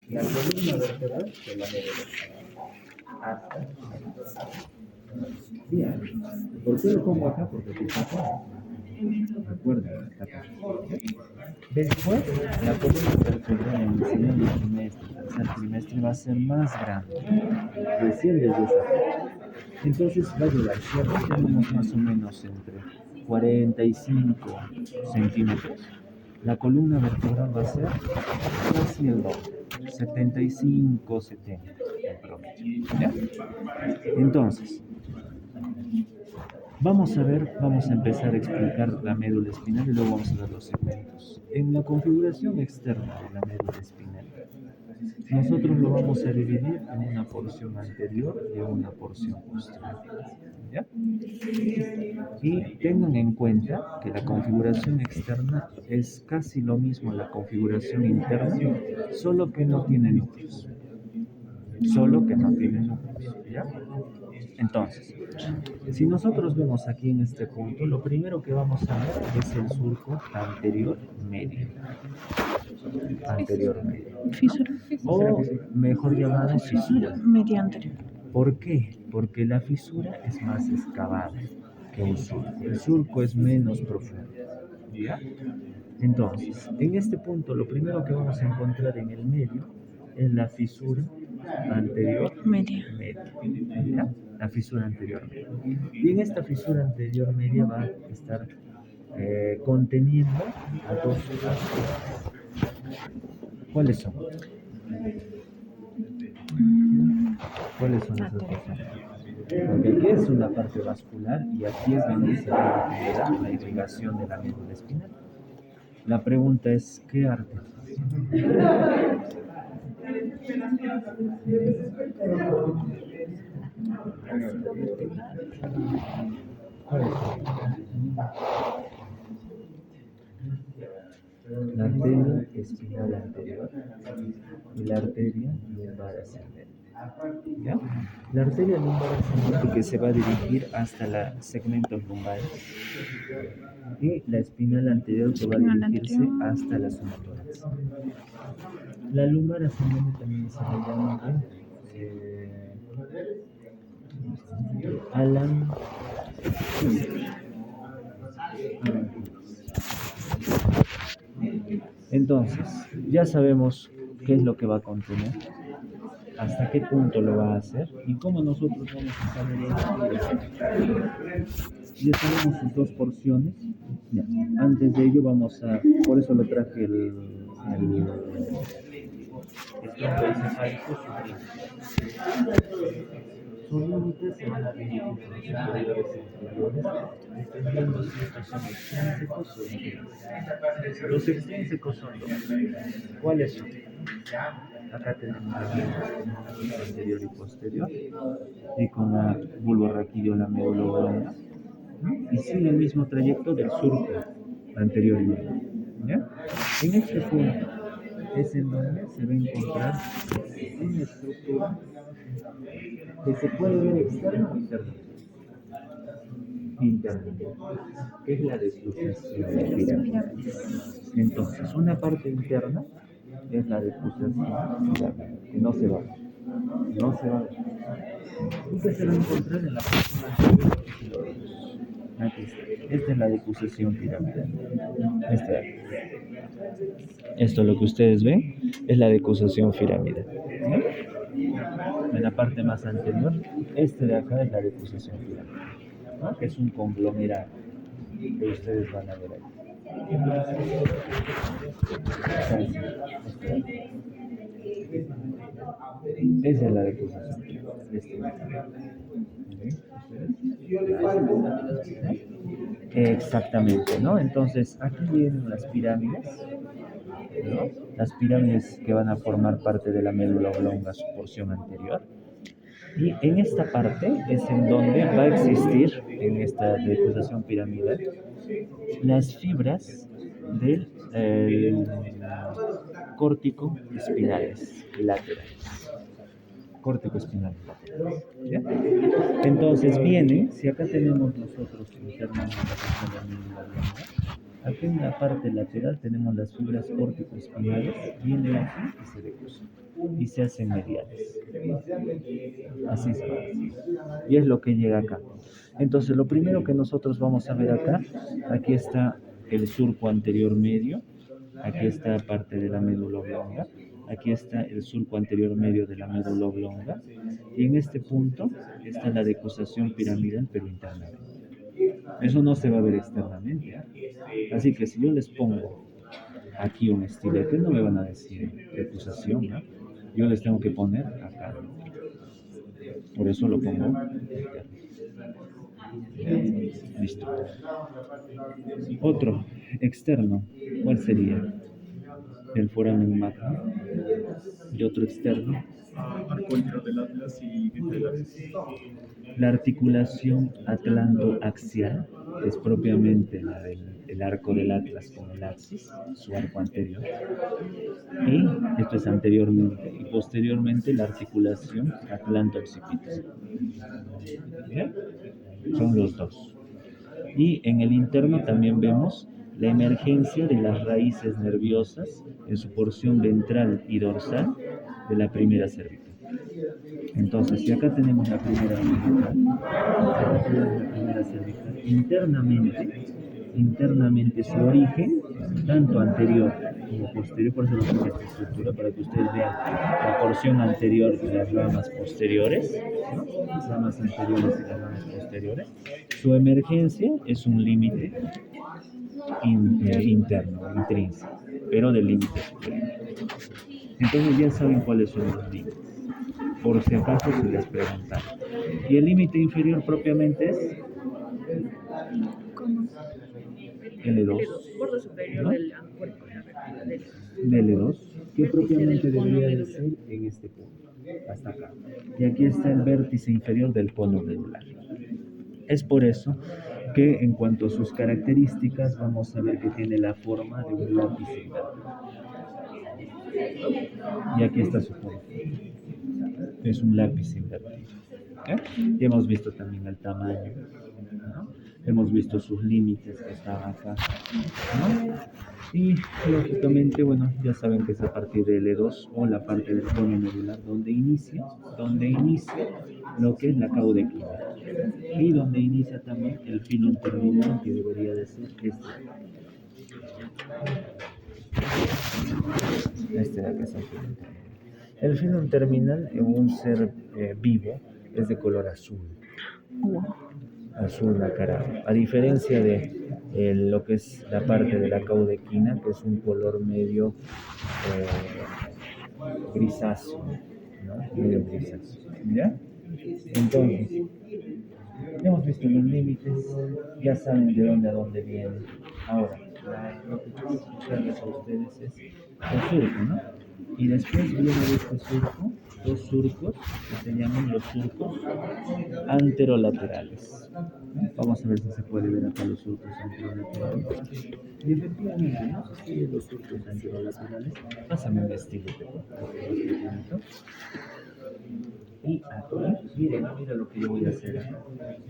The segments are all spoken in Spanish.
la columna vertebral de la médula hasta. Bien, ¿por qué lo pongo acá? Porque aquí está acá. Recuerden, está acá. Después, la columna vertebral en el segundo trimestre, tercer trimestre va a ser más grande. Recién desde esa fecha. Entonces va a llegar, si aquí tenemos más o menos entre 45 centímetros, la columna vertebral va a ser casi el doble, 75, 70 en promedio. ¿Ya? Entonces, vamos a empezar a explicar la médula espinal y luego vamos a ver los segmentos. En la configuración externa de la médula espinal, nosotros lo vamos a dividir en una porción anterior y una porción posterior. ¿Ya? Y tengan en cuenta que la configuración externa es casi lo mismo a la configuración interna, solo que no tiene núcleos. ¿Ya? Entonces, si nosotros vemos aquí en este punto, lo primero que vamos a ver es el surco anterior medio. Fisura. O mejor llamado fisura. Media anterior. ¿Por qué? Porque la fisura es más excavada que un surco. El surco es menos profundo. ¿Ya? Entonces, en este punto, lo primero que vamos a encontrar en el medio es la fisura anterior Media. ¿Ya? La fisura anterior media. Y en esta fisura anterior media va a estar conteniendo a dos vasculares. ¿Cuáles son? ¿Cuáles son esas dos? Porque aquí es una parte vascular y aquí es donde se va a generar la irrigación de la médula espinal. La pregunta es, ¿qué arteria? ¿Cuál es? La arteria espinal anterior y la arteria lumbar ascendente. ¿Ya? La arteria lumbar ascendente que se va a dirigir hasta los segmentos lumbares y la espinal anterior que va a dirigirse hasta la sumatórax. La lumbar ascendente también se le llama Alan. Entonces, ya sabemos qué es lo que va a contener, hasta qué punto lo va a hacer y cómo nosotros vamos a saber eso. Ya tenemos sus dos porciones. Ya. Antes de ello vamos a, por eso le traje el tronco encefálico sus límites se van a dividir en los superiores e inferiores, dependiendo si estos son extrínsecos o intrínsecos. Los extrínsecos son dos. ¿Cuáles son? Acá tenemos la médula anterior y posterior, y con la bulborraquídeo médula oblonga, y sigue el mismo trayecto del surco anterior y medio. ¿Ya? En este punto es en donde se va a encontrar una estructura que se puede ver externa o interna. Que es la decusación piramidal. Entonces, una parte interna es la decusación piramidal, que no se va a ver. Y que se va a encontrar en la próxima anterior. Aquí está. Esta es la decusación piramidal. Esto lo que ustedes ven es la decusación piramidal. En la parte más anterior, de acá es la decusación piramidal, ¿no? Es un conglomerado que ustedes van a ver ahí. Esa es la decusación piramidal. Exactamente, ¿no? Entonces, aquí vienen las pirámides, ¿no? Las pirámides que van a formar parte de la médula oblonga, su porción anterior. Y en esta parte es en donde va a existir, en esta decusación piramidal, las fibras del córtico espinales laterales. Córtico espinal laterales. ¿Ya? Entonces viene, si acá tenemos nosotros internamente la médula oblonga, Aquí en la parte lateral tenemos las fibras córtico-espinales, viene aquí y se decruzan y se hacen mediales. Así se va a decir. Y es lo que llega acá. Entonces, lo primero que nosotros vamos a ver acá, aquí está el surco anterior medio, aquí está parte de la médula oblonga, aquí está el surco anterior medio de la médula oblonga, y en este punto está la decusación piramidal, pero internamente. Eso no se va a ver externamente. Así que si yo les pongo aquí un estilete, no me van a decir decusación, ¿no? Yo les tengo que poner acá. Por eso lo pongo interno. Listo. Otro, externo. ¿Cuál sería? El foramen magno. Y otro externo. Arco del Atlas y entre las... La articulación atlantoaxial es propiamente la del arco del Atlas con el axis, su arco anterior. Y esto es anteriormente. Y posteriormente la articulación atlanto-occipital. ¿Bien? Son los dos. Y en el interno también vemos la emergencia de las raíces nerviosas en su porción ventral y dorsal de la primera cervical. Entonces, si acá tenemos la primera cervical, internamente su origen, tanto anterior como posterior, por eso lo puse esta estructura, para que ustedes vean la porción anterior de las ramas posteriores, ¿no? Las ramas anteriores y las ramas posteriores. Su emergencia es un límite interno, intrínseco, pero del límite superior. Entonces ya saben cuáles son los límites, por si acaso se les preguntan. Y el límite inferior propiamente es L2, borde superior, ¿no? del cuerpo de la vértebra de L2, que propiamente debería de ser en este punto, hasta acá. Y aquí está el vértice inferior del cono medular. Es por eso que en cuanto a sus características vamos a ver que tiene la forma de un lápiz invertido. Y aquí está su forma. Es un lápiz invertido. Y hemos visto también el tamaño, ¿no? Hemos visto sus límites que están acá, ¿no? Y lógicamente, bueno, ya saben que es a partir del E2 o la parte del cono medular donde inicia lo que es la caudequina y donde inicia también el filum terminal, que debería de ser este de acá es el filum terminal. El filum terminal en un ser vivo es de color azul. Azul nacarado. A diferencia de lo que es la parte de la caudequina, que es un color medio grisáceo, ¿no? Medio grisáceo. ¿Ya? Entonces, ya hemos visto los límites, ya saben de dónde a dónde vienen. Ahora, lo que quiero explicarles a ustedes es el surco, ¿no? Y después viene de este surco, dos surcos que se llaman los surcos anterolaterales. Vamos a ver si se puede ver acá los surcos anterolaterales. Y efectivamente, ¿no? Si los surcos anterolaterales, pásame un estilo de y aquí, mira lo que yo voy a hacer,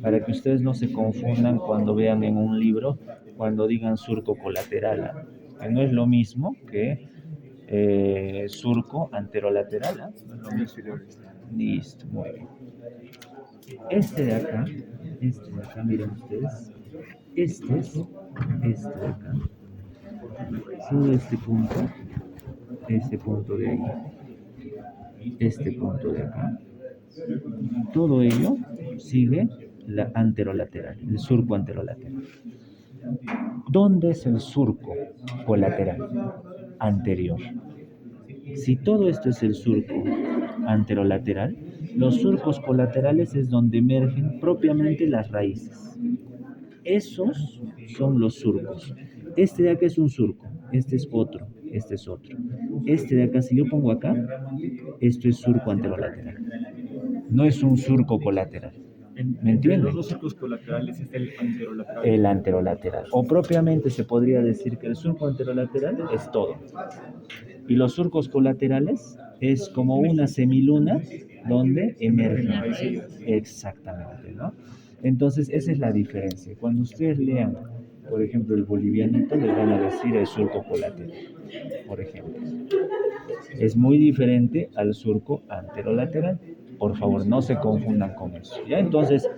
para que ustedes no se confundan cuando vean en un libro, cuando digan surco colateral, que no es lo mismo que surco anterolateral, no es lo mismo. Listo, muy bien. Este de acá, miren ustedes, este de acá, todo este punto de ahí, este punto de acá, todo ello sigue la anterolateral, el surco anterolateral. ¿Dónde es el surco colateral? Anterior. Si todo esto es el surco anterolateral, los surcos colaterales es donde emergen propiamente las raíces. Esos son los surcos. Este de acá es un surco, este es otro, este es otro. Este de acá, si yo pongo acá, esto es surco anterolateral. No es un surco colateral. ¿Me entienden? Los dos surcos colaterales es el anterolateral. El anterolateral. O propiamente se podría decir que el surco anterolateral es todo. Y los surcos colaterales es como una semiluna donde emergen. Exactamente, ¿no? Entonces, esa es la diferencia. Cuando ustedes lean Por ejemplo, el bolivianito le van a decir el surco colateral, por ejemplo. Es muy diferente al surco anterolateral. Por favor, no se confundan con eso. ¿Ya? Entonces,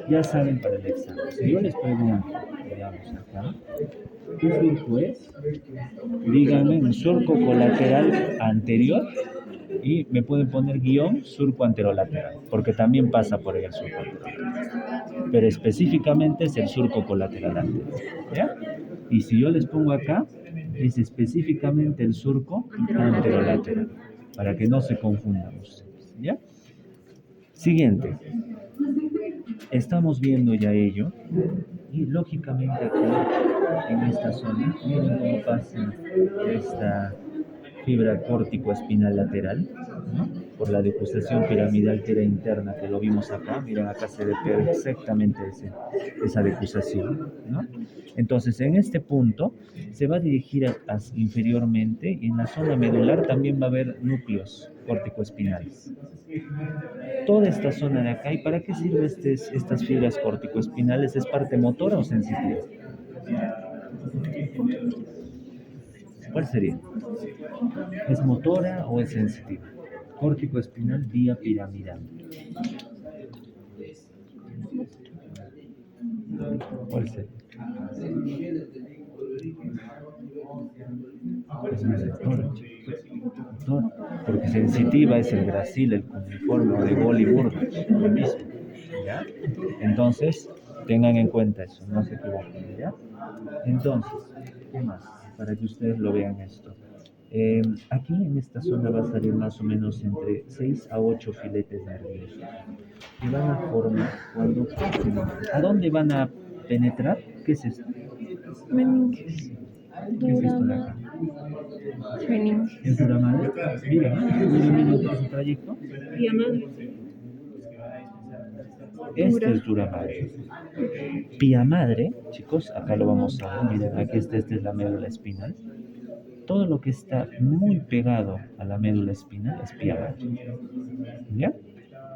ya saben para el examen. Si yo les pregunto, veamos acá, ¿qué surco es? Díganme un surco colateral anterior y me pueden poner guión surco anterolateral, porque también pasa por ahí el surco anterolateral. Pero específicamente es el surco colateral anterior. ¿Ya? Y si yo les pongo acá, es específicamente el surco anterolateral, para que no se confundan ustedes. ¿Ya? Siguiente. Estamos viendo ya ello y lógicamente aquí en esta zona, miren cómo pasa esta fibra córtico-espinal lateral, ¿no? Por la decusación piramidal que era interna, que lo vimos acá, miren acá se ve perfectamente esa decusación, ¿no? Entonces en este punto se va a dirigir inferiormente y en la zona medular también va a haber núcleos córtico-espinales. Toda esta zona de acá, ¿y para qué sirven estas fibras córtico-espinales? ¿Es parte motora o sensitiva? ¿Cuál sería? ¿Es motora o es sensitiva? Córtico-espinal vía piramidal. ¿Cuál sería? Es motora. Porque sensitiva es el Brasil, el cuneiforme de Bollywood, lo mismo. ¿Ya? Entonces, tengan en cuenta eso, no se equivoquen. ¿Ya? Entonces, ¿qué más? Para que ustedes lo vean esto. Aquí en esta zona va a salir más o menos entre 6 a 8 filetes nerviosos que van a formar cuando... ¿A dónde van a penetrar? ¿Qué es esto? Meninges. ¿Qué es esto de acá? Meninges. ¿Es dura madre? Mira su trayecto. Pía madre. Este es dura madre. Pía madre, chicos, acá lo vamos a ver. Miren, aquí esta es la médula espinal. Todo lo que está muy pegado a la médula espinal es pía madre. ¿Ya?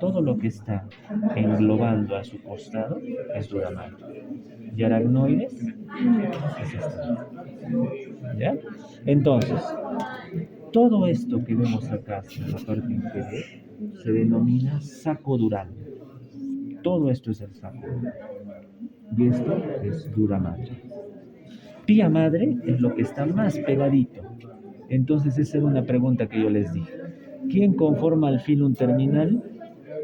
Todo lo que está englobando a su costado es dura madre. Y aracnoides es esta. ¿Ya? Entonces, todo esto que vemos acá en la parte inferior se denomina saco dural. Todo esto es el saco. Y esto es dura madre. Pía madre es lo que está más pegadito. Entonces esa era una pregunta que yo les dije. ¿Quién conforma el filum terminal?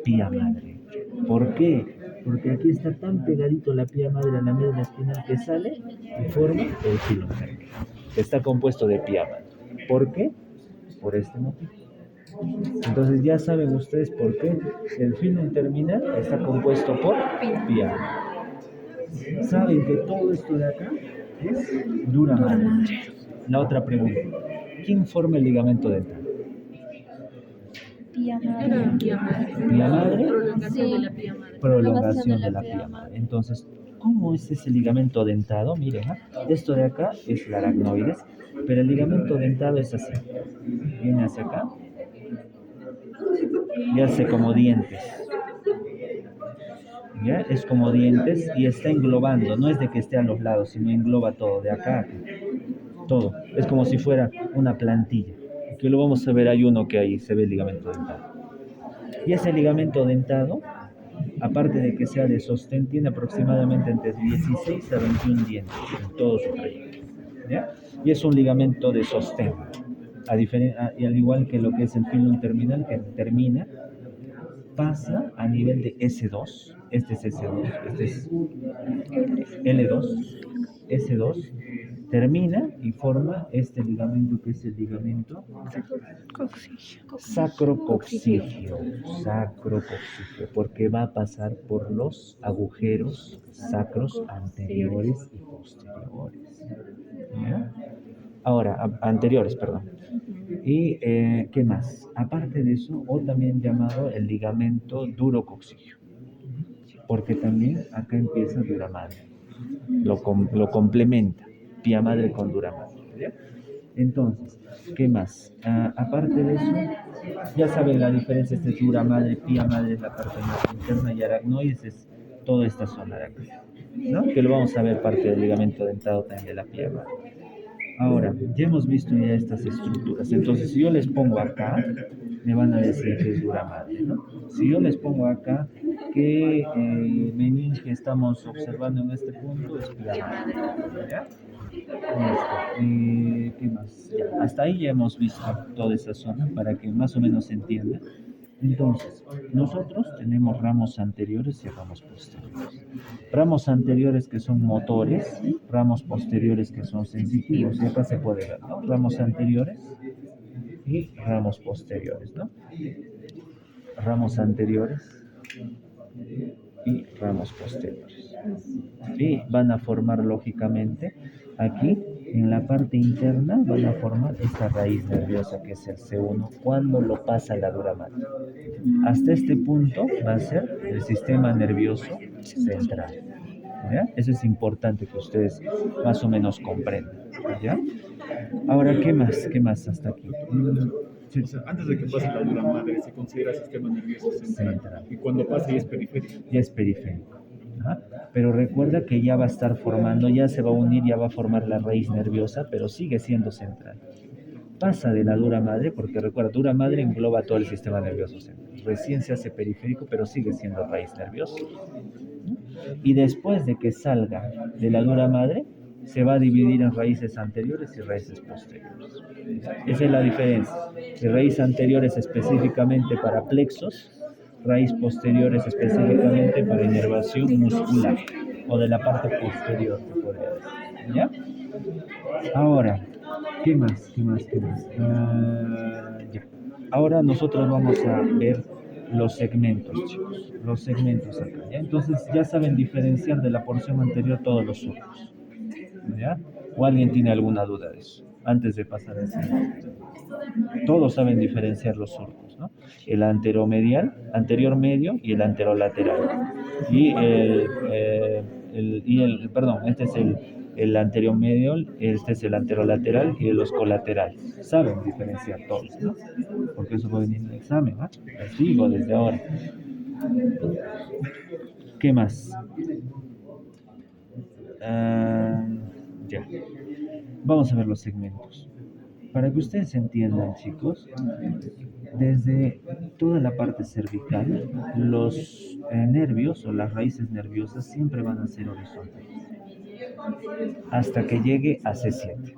Pía madre. ¿Por qué? Porque aquí está tan pegadito la pía madre a la médula espinal que sale y forma el filum terminal. Está compuesto de pía madre. ¿Por qué? Por este motivo. Entonces ya saben ustedes por qué el filum terminal está compuesto por pía madre. Saben que todo esto de acá es dura madre. La otra pregunta. ¿Quién forma el ligamento dental? Pía madre. ¿Pía madre? Prolongación de la pía madre. Prolongación de la pía madre. Entonces, ¿cómo es ese ligamento dentado? Miren, esto de acá es la aracnoides, pero el ligamento dentado es así. Viene hacia acá y hace como dientes. ¿Ya? Es como dientes y está englobando, no es de que esté a los lados, sino engloba todo, de acá a acá. Todo. Es como si fuera una plantilla. Aquí lo vamos a ver, hay uno que ahí se ve el ligamento dentado. Y ese ligamento dentado, aparte de que sea de sostén, tiene aproximadamente entre 16 a 21 dientes en todo su trayecto. ¿Ya? Y es un ligamento de sostén, y al igual que lo que es el filum terminal, que termina, pasa a nivel de S2, este es S2, este es L2, S2, termina y forma este ligamento que es el ligamento sacrococcigio, porque va a pasar por los agujeros sacros anteriores y posteriores. ¿Ya? Ahora, anteriores, perdón. ¿Y qué más? Aparte de eso, o también llamado el ligamento durococcigio, porque también acá empieza dura madre, lo complementa, pía madre con dura madre. ¿Ya? Entonces, ¿qué más? Aparte de eso, ya saben la diferencia entre dura madre, pía madre es la parte más interna y aracnoides es toda esta zona de acá. ¿no? Que lo vamos a ver parte del ligamento dentado también de la pierna. Ahora, ya hemos visto ya estas estructuras. Entonces, si yo les pongo acá, me van a decir que es dura madre, ¿no? Si yo les pongo acá que meninge estamos observando en este punto es pía madre, ¿ya? Listo. ¿Qué más? Ya, hasta ahí ya hemos visto toda esa zona para que más o menos se entienda. Entonces, nosotros tenemos ramos anteriores y ramos posteriores. Ramos anteriores que son motores, ramos posteriores que son sensitivos, y acá se puede ver, ¿no? Ramos anteriores y ramos posteriores, ¿no? Ramos anteriores y ramos posteriores. Y van a formar lógicamente aquí en la parte interna, van a formar esta raíz nerviosa que es el C1 cuando lo pasa la dura madre. Hasta este punto va a ser el sistema nervioso central. ¿Ya? Eso es importante que ustedes más o menos comprendan. ¿Ya? Ahora, ¿qué más? ¿Qué más hasta aquí? Sí, o sea, antes de que pase la dura madre se considera sistema nervioso central. Y cuando pase ya es periférico. Ya es periférico. ¿Ah? Pero recuerda que ya va a estar formando, ya se va a unir, ya va a formar la raíz nerviosa, pero sigue siendo central. Pasa de la dura madre, porque recuerda, dura madre engloba todo el sistema nervioso central. Recién se hace periférico, pero sigue siendo raíz nerviosa. Y después de que salga de la dura madre, se va a dividir en raíces anteriores y raíces posteriores. Esa es la diferencia. La raíz anterior es específicamente para plexos, raíz posterior es específicamente para inervación muscular o de la parte posterior, se podría decir. ¿Ya? Ahora, ¿qué más? Ya. Ahora nosotros vamos a ver los segmentos, chicos. Los segmentos acá, ¿ya? Entonces ya saben diferenciar de la porción anterior todos los surcos, ¿ya? ¿O alguien tiene alguna duda de eso? Antes de pasar al siguiente. Todos saben diferenciar los surcos, ¿no? El anteromedial, anterior medio y el anterolateral. Este es el anterior medio, este es el anterolateral y los colaterales. Saben diferenciar todos, ¿no? Porque eso va a venir en el examen, ¿no? Les digo desde ahora. ¿Qué más? Ya. Vamos a ver los segmentos. Para que ustedes entiendan, chicos, desde toda la parte cervical, los nervios o las raíces nerviosas siempre van a ser horizontales hasta que llegue a C7.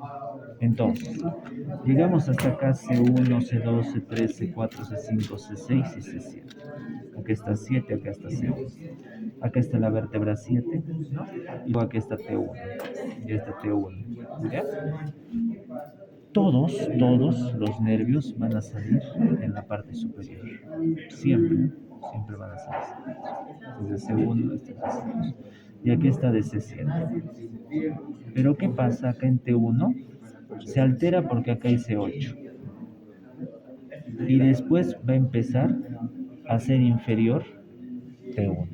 Entonces, llegamos hasta acá C1, C2, C3, C4, C5, C6 y C7. Acá está 7, acá está C1. Acá está la vértebra 7, ¿no? Y luego aquí está T1 y esta T1. ¿Ya? Todos los nervios van a salir en la parte superior. Siempre van a salir. Desde C1 hasta C2. Y aquí está de C7. Pero ¿qué pasa acá en T1? Se altera porque acá hay C8. Y después va a empezar a ser inferior T1.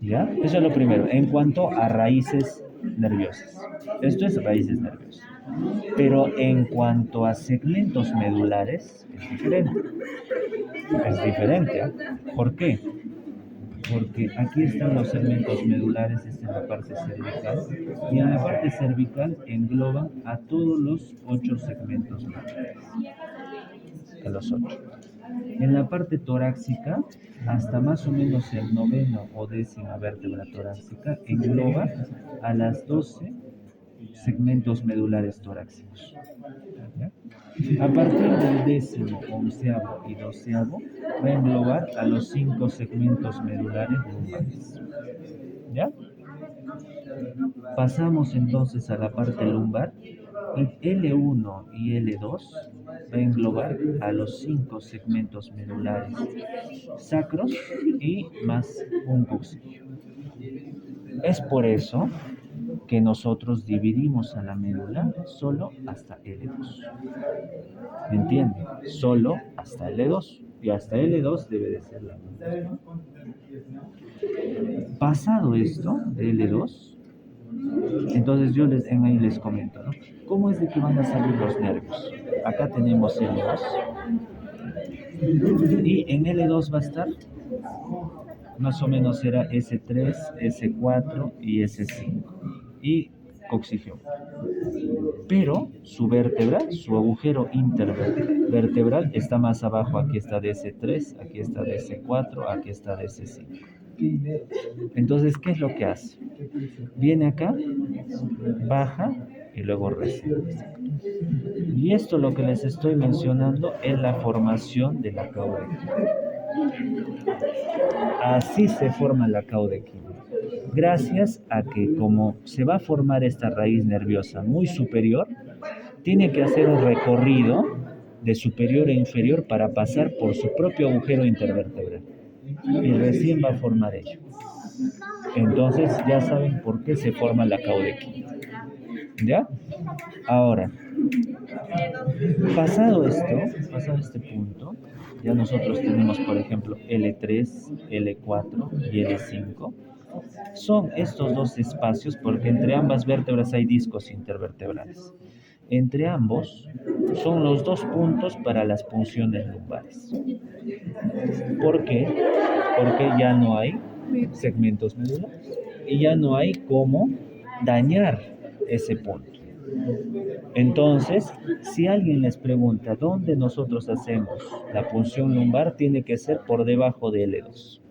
¿Ya? Eso es lo primero. En cuanto a raíces nerviosas. Esto es raíces nerviosas. Pero en cuanto a segmentos medulares, es diferente. Es diferente, ¿eh? ¿Por qué? Porque aquí están los segmentos medulares, esta es la parte cervical, y en la parte cervical engloban a todos los 8 segmentos medulares. A los 8. En la parte torácica, hasta más o menos el 9º o 10ª vértebra torácica engloba a las 12 segmentos medulares torácicos. ¿Ya? A partir del 10º, 11º y 12º va a englobar a los 5 segmentos medulares lumbares. ¿Ya? Pasamos entonces a la parte lumbar. L1 y L2 va a englobar a los 5 segmentos medulares sacros y más un cuxillo. Es por eso que nosotros dividimos a la médula solo hasta L2. ¿Me entienden? Solo hasta L2. Y hasta L2 debe de ser la médula. Pasado esto, de L2, entonces yo ahí les comento, ¿no? ¿Cómo es de que van a salir los nervios? Acá tenemos L2. Y en L2 va a estar más o menos era S3, S4 y S5. Y coccigión. Pero su vértebra, su agujero intervertebral está más abajo. Aquí está de S3, aquí está de S4, aquí está de S5. Entonces, ¿qué es lo que hace? Viene acá, baja y luego recibe. Y esto lo que les estoy mencionando es la formación de la caudequina. Así se forma la caudequina. Gracias a que como se va a formar esta raíz nerviosa muy superior, tiene que hacer un recorrido de superior e inferior para pasar por su propio agujero intervertebral. Y recién va a formar ello. Entonces ya saben por qué se forma la caudequina. ¿Ya? Ahora, pasado este punto, ya nosotros tenemos, por ejemplo, L3, L4 y L5. Son estos dos espacios porque entre ambas vértebras hay discos intervertebrales. Entre ambos son los dos puntos para las punciones lumbares. ¿Por qué? Porque ya no hay segmentos medulares y ya no hay cómo dañar ese punto. Entonces, si alguien les pregunta dónde nosotros hacemos la punción lumbar, tiene que ser por debajo de L2.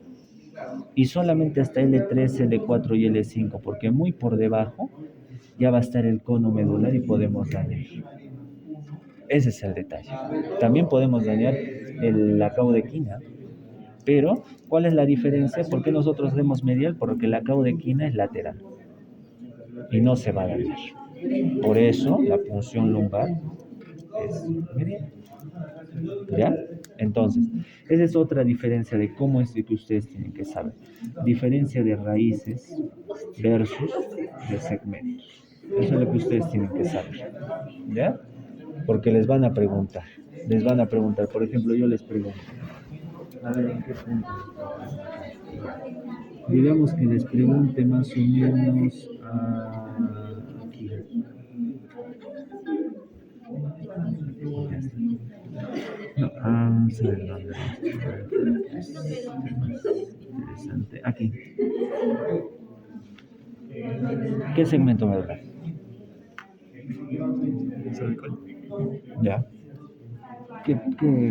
Y solamente hasta L3, L4 y L5, porque muy por debajo ya va a estar el cono medular y podemos dañar. Ese es el detalle. También podemos dañar la caudequina, pero ¿cuál es la diferencia? ¿Por qué nosotros hacemos medial? Porque la caudequina es lateral y no se va a dañar. Por eso la punción lumbar es medial. ¿Ya? Entonces, esa es otra diferencia de cómo es que ustedes tienen que saber. Diferencia de raíces versus de segmentos. Eso es lo que ustedes tienen que saber. ¿Ya? Porque les van a preguntar. Por ejemplo, yo les pregunto. A ver, ¿en qué punto? Digamos que les pregunte más o menos aquí. No, vamos a ver dónde interesante. Aquí. ¿Qué segmento medular? Ya.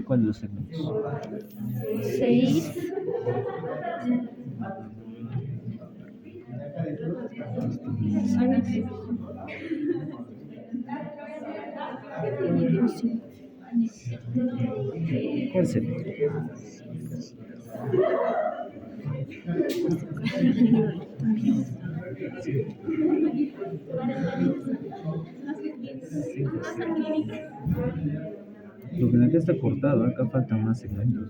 ¿Cuál de los segmentos? 6. ¿Cuál sería? Lo que acá está cortado, acá faltan más segmentos.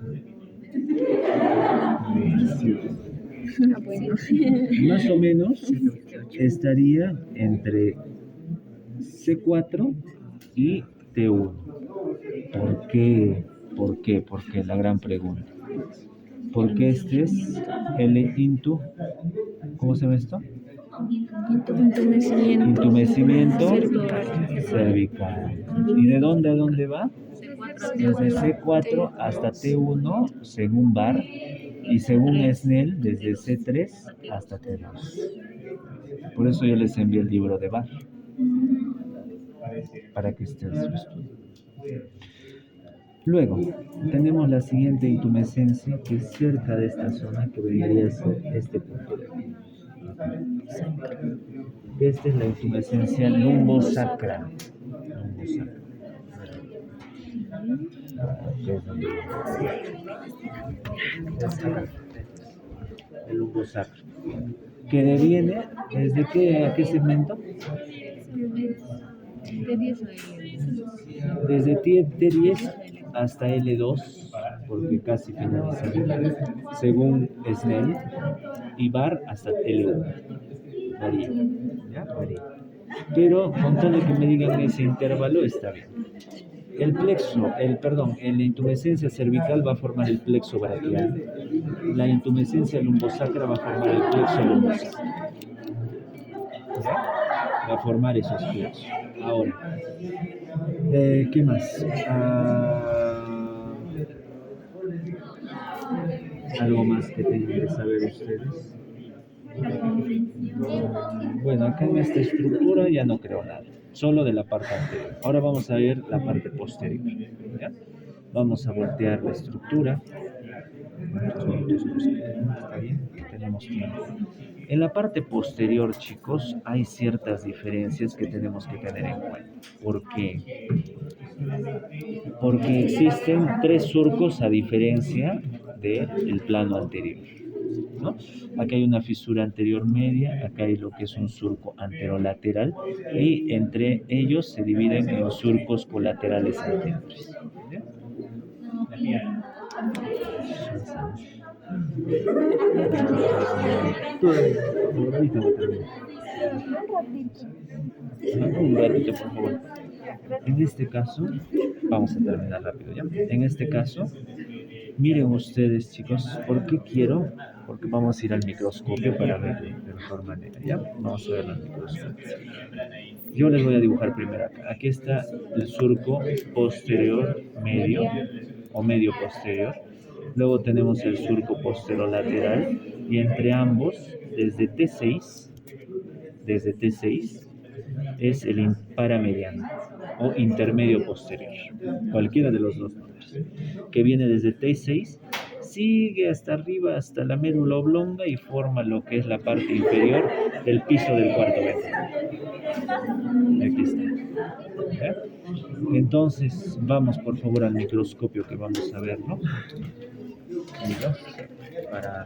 Más o menos estaría entre C4 y T1. ¿Por qué? Porque la gran pregunta. Porque este es el ¿cómo se llama esto? Intumecimiento cervical. ¿Y de dónde a dónde va? Desde C4 hasta T1 según Barr y según Snell desde C3 hasta T2. Por eso yo les envié el libro de Barr para que ustedes lo estudien. Luego, tenemos la siguiente intumescencia que es cerca de esta zona que vendría a ser este punto de aquí. Esta es la intumescencia lumbosacra. El lumbosacro. Que deviene, ¿desde qué a qué segmento? Desde T10 hasta L2, porque casi finaliza, según Snell, y Barr hasta L1. Varía, ¿ya? Varía. Pero con todo lo que me digan ese intervalo está bien. La intumescencia cervical va a formar el plexo braquial. La intumescencia lumbosacra va a formar el plexo lumbosacro. Va a formar esos plexos. Ahora, ¿qué más? ¿Algo más que tengan que saber ustedes? Bueno, acá en esta estructura ya no creo nada, solo de la parte anterior. Ahora vamos a ver la parte posterior. ¿Ya? Vamos a voltear la estructura. ¿Cuántos minutos nos quedan? ¿Está bien? Tenemos tiempo. En la parte posterior, chicos, hay ciertas diferencias que tenemos que tener en cuenta. ¿Por qué? Porque existen 3 surcos a diferencia del plano anterior, ¿no? Acá hay una fisura anterior media, acá hay lo que es un surco anterolateral y entre ellos se dividen en surcos colaterales anteriores. ¿Ya? Ahorita voy a terminar. Un ratito, por favor. En este caso, vamos a terminar rápido, ¿ya? En este caso, miren ustedes, chicos, ¿por qué quiero? Porque vamos a ir al microscopio para verlo de mejor manera, ¿ya? Vamos a verlo al microscopio. Yo les voy a dibujar primero acá. Aquí está el surco posterior medio o medio posterior. Luego tenemos el surco posterolateral y entre ambos, desde T6 es el paramediano o intermedio posterior, cualquiera de los dos números, que viene desde T6, sigue hasta arriba, hasta la médula oblonga y forma lo que es la parte inferior del piso del cuarto ventral. Aquí está. ¿Ya? Entonces, vamos por favor al microscopio que vamos a ver, ¿no? Listo. Para